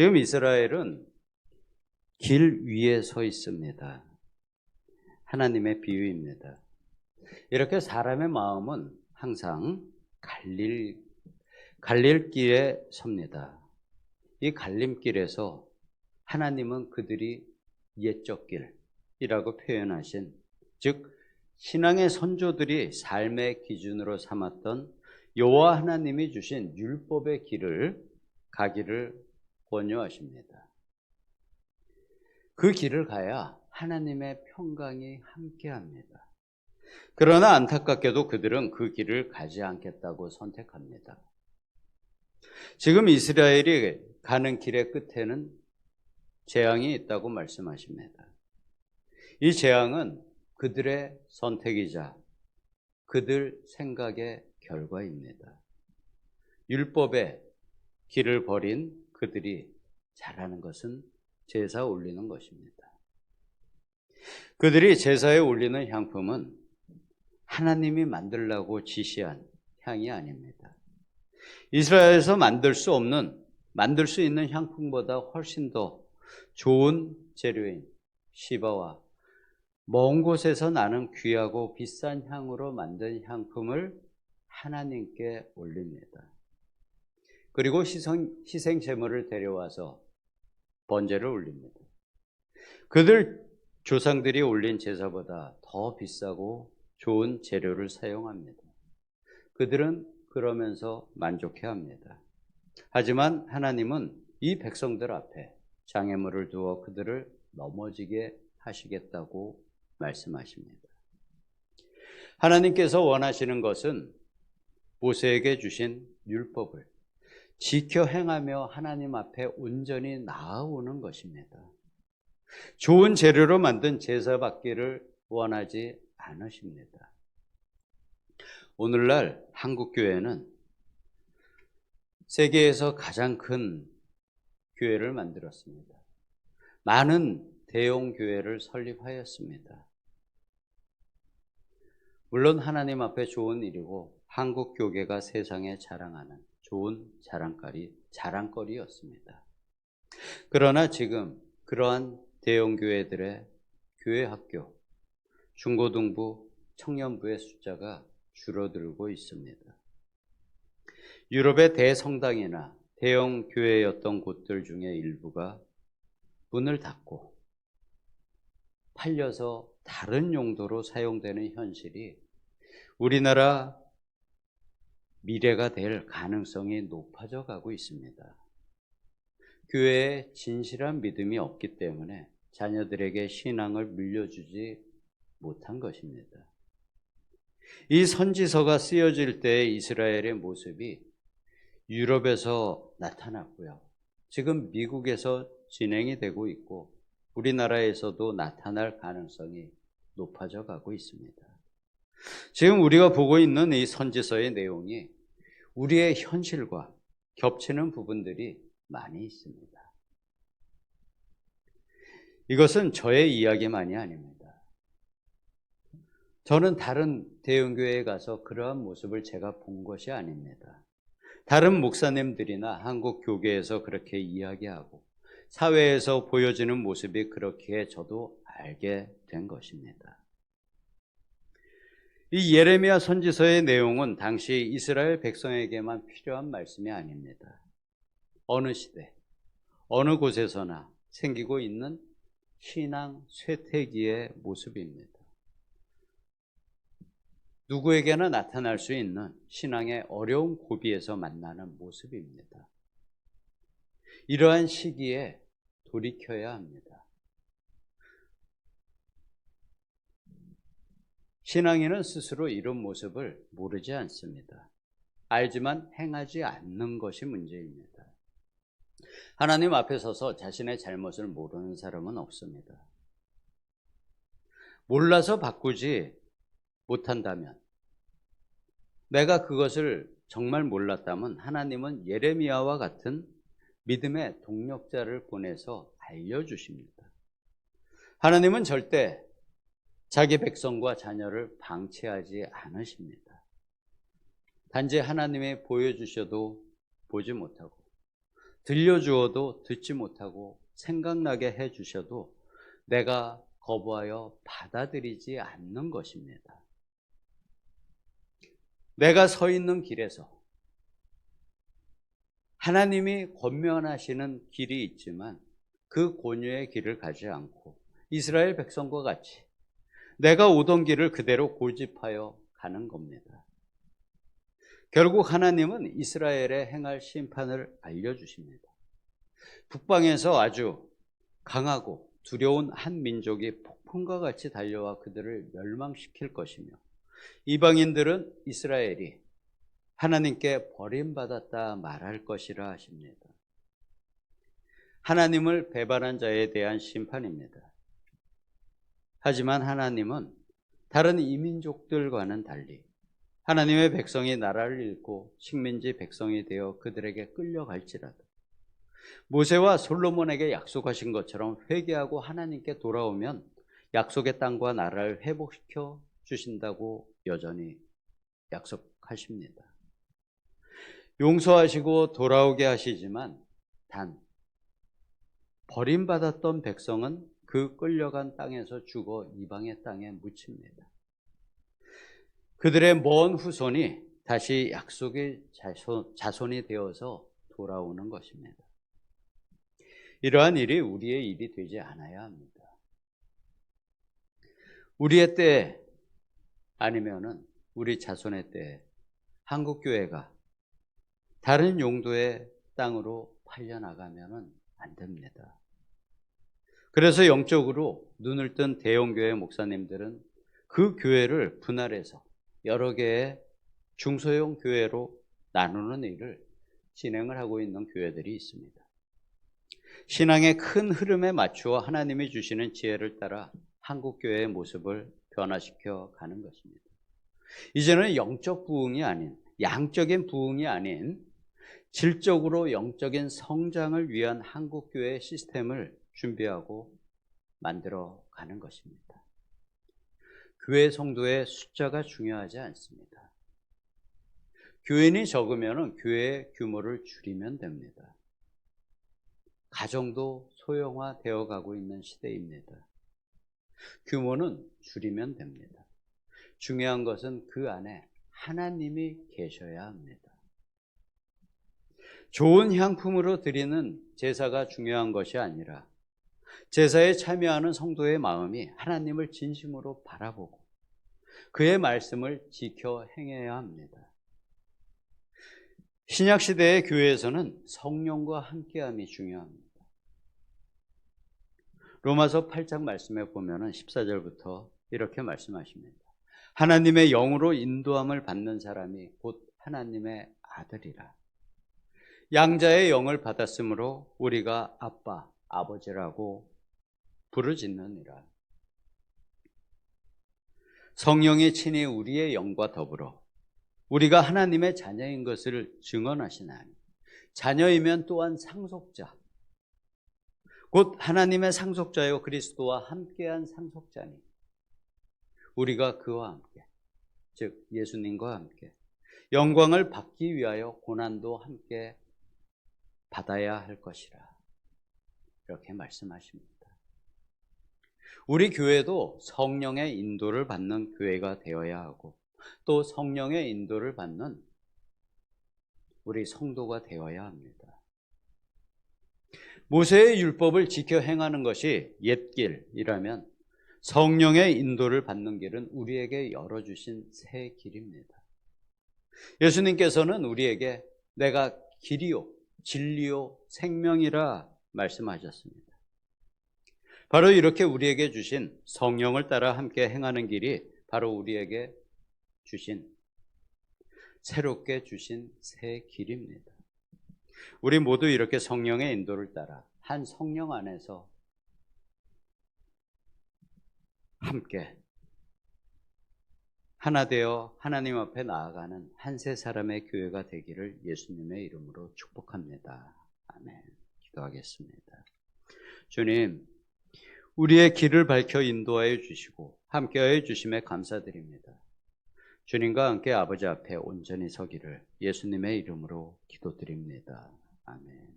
지금 이스라엘은 길 위에 서 있습니다. 하나님의 비유입니다. 이렇게 사람의 마음은 항상 갈릴길에 섭니다. 이 갈림길에서 하나님은 그들이 옛적 길이라고 표현하신, 즉 신앙의 선조들이 삶의 기준으로 삼았던 여호와 하나님이 주신 율법의 길을 가기를 권유하십니다. 그 길을 가야 하나님의 평강이 함께합니다. 그러나 안타깝게도 그들은 그 길을 가지 않겠다고 선택합니다. 지금 이스라엘이 가는 길의 끝에는 재앙이 있다고 말씀하십니다. 이 재앙은 그들의 선택이자 그들 생각의 결과입니다. 율법의 길을 버린 그들이 잘하는 것은 제사 올리는 것입니다. 그들이 제사에 올리는 향품은 하나님이 만들라고 지시한 향이 아닙니다. 이스라엘에서 만들 수 있는 향품보다 훨씬 더 좋은 재료인 시바와 먼 곳에서 나는 귀하고 비싼 향으로 만든 향품을 하나님께 올립니다. 그리고 희생 제물을 데려와서 번제를 올립니다. 그들 조상들이 올린 제사보다 더 비싸고 좋은 재료를 사용합니다. 그들은 그러면서 만족해합니다. 하지만 하나님은 이 백성들 앞에 장애물을 두어 그들을 넘어지게 하시겠다고 말씀하십니다. 하나님께서 원하시는 것은 모세에게 주신 율법을 지켜 행하며 하나님 앞에 온전히 나아오는 것입니다. 좋은 재료로 만든 제사 받기를 원하지 않으십니다. 오늘날 한국교회는 세계에서 가장 큰 교회를 만들었습니다. 많은 대형 교회를 설립하였습니다. 물론 하나님 앞에 좋은 일이고 한국 교계가 세상에 자랑하는 좋은 자랑거리였습니다. 그러나 지금 그러한 대형 교회들의 교회 학교, 중고등부, 청년부의 숫자가 줄어들고 있습니다. 유럽의 대성당이나 대형 교회였던 곳들 중에 일부가 문을 닫고 팔려서 다른 용도로 사용되는 현실이 우리나라 미래가 될 가능성이 높아져 가고 있습니다. 교회에 진실한 믿음이 없기 때문에 자녀들에게 신앙을 물려주지 못한 것입니다. 이 선지서가 쓰여질 때 이스라엘의 모습이 유럽에서 나타났고요. 지금 미국에서 진행이 되고 있고 우리나라에서도 나타날 가능성이 높아져 가고 있습니다. 지금 우리가 보고 있는 이 선지서의 내용이 우리의 현실과 겹치는 부분들이 많이 있습니다. 이것은 저의 이야기만이 아닙니다. 저는 다른 대형교회에 가서 그러한 모습을 제가 본 것이 아닙니다. 다른 목사님들이나 한국 교계에서 그렇게 이야기하고 사회에서 보여지는 모습이 그렇기에 저도 알게 된 것입니다. 이 예레미야 선지서의 내용은 당시 이스라엘 백성에게만 필요한 말씀이 아닙니다. 어느 시대, 어느 곳에서나 생기고 있는 신앙 쇠퇴기의 모습입니다. 누구에게나 나타날 수 있는 신앙의 어려운 고비에서 만나는 모습입니다. 이러한 시기에 돌이켜야 합니다. 신앙인은 스스로 이런 모습을 모르지 않습니다. 알지만 행하지 않는 것이 문제입니다. 하나님 앞에 서서 자신의 잘못을 모르는 사람은 없습니다. 몰라서 바꾸지 못한다면, 내가 그것을 정말 몰랐다면 하나님은 예레미야와 같은 믿음의 동력자를 보내서 알려주십니다. 하나님은 절대 자기 백성과 자녀를 방치하지 않으십니다. 단지 하나님이 보여주셔도 보지 못하고 들려주어도 듣지 못하고 생각나게 해주셔도 내가 거부하여 받아들이지 않는 것입니다. 내가 서 있는 길에서 하나님이 권면하시는 길이 있지만 그 권유의 길을 가지 않고 이스라엘 백성과 같이 내가 오던 길을 그대로 고집하여 가는 겁니다. 결국 하나님은 이스라엘에 행할 심판을 알려주십니다. 북방에서 아주 강하고 두려운 한 민족이 폭풍과 같이 달려와 그들을 멸망시킬 것이며 이방인들은 이스라엘이 하나님께 버림받았다 말할 것이라 하십니다. 하나님을 배반한 자에 대한 심판입니다. 하지만 하나님은 다른 이민족들과는 달리 하나님의 백성이 나라를 잃고 식민지 백성이 되어 그들에게 끌려갈지라도 모세와 솔로몬에게 약속하신 것처럼 회개하고 하나님께 돌아오면 약속의 땅과 나라를 회복시켜 주신다고 여전히 약속하십니다. 용서하시고 돌아오게 하시지만 단 버림받았던 백성은 그 끌려간 땅에서 죽어 이방의 땅에 묻힙니다. 그들의 먼 후손이 다시 약속의 자손이 되어서 돌아오는 것입니다. 이러한 일이 우리의 일이 되지 않아야 합니다. 우리의 때 아니면은 우리 자손의 때 한국교회가 다른 용도의 땅으로 팔려나가면은 안 됩니다. 그래서 영적으로 눈을 뜬 대형교회 목사님들은 그 교회를 분할해서 여러 개의 중소형 교회로 나누는 일을 진행을 하고 있는 교회들이 있습니다. 신앙의 큰 흐름에 맞추어 하나님이 주시는 지혜를 따라 한국교회의 모습을 변화시켜 가는 것입니다. 이제는 영적 부흥이 아닌, 양적인 부흥이 아닌 질적으로 영적인 성장을 위한 한국교회의 시스템을 준비하고 만들어 가는 것입니다. 교회 성도의 숫자가 중요하지 않습니다. 교인이 적으면 교회의 규모를 줄이면 됩니다. 가정도 소형화되어 가고 있는 시대입니다. 규모는 줄이면 됩니다. 중요한 것은 그 안에 하나님이 계셔야 합니다. 좋은 향품으로 드리는 제사가 중요한 것이 아니라 제사에 참여하는 성도의 마음이 하나님을 진심으로 바라보고 그의 말씀을 지켜 행해야 합니다. 신약시대의 교회에서는 성령과 함께함이 중요합니다. 로마서 8장 말씀에 보면 14절부터 이렇게 말씀하십니다. 하나님의 영으로 인도함을 받는 사람이 곧 하나님의 아들이라. 양자의 영을 받았으므로 우리가 아빠, 아버지라고 부르짖느니라. 성령이 친히 우리의 영과 더불어 우리가 하나님의 자녀인 것을 증언하시나니 자녀이면 또한 상속자, 곧 하나님의 상속자요 그리스도와 함께한 상속자니 우리가 그와 함께, 즉 예수님과 함께 영광을 받기 위하여 고난도 함께 받아야 할 것이라. 이렇게 말씀하십니다. 우리 교회도 성령의 인도를 받는 교회가 되어야 하고 또 성령의 인도를 받는 우리 성도가 되어야 합니다. 모세의 율법을 지켜 행하는 것이 옛길이라면 성령의 인도를 받는 길은 우리에게 열어주신 새 길입니다. 예수님께서는 우리에게 내가 길이요 진리요 생명이라 말씀하셨습니다. 바로 이렇게 우리에게 주신 성령을 따라 함께 행하는 길이 바로 우리에게 주신 새롭게 주신 새 길입니다. 우리 모두 이렇게 성령의 인도를 따라 한 성령 안에서 함께 하나 되어 하나님 앞에 나아가는 한세 사람의 교회가 되기를 예수님의 이름으로 축복합니다. 아멘. 기도하겠습니다. 주님, 우리의 길을 밝혀 인도하여 주시고 함께하여 주심에 감사드립니다. 주님과 함께 아버지 앞에 온전히 서기를 예수님의 이름으로 기도드립니다. 아멘.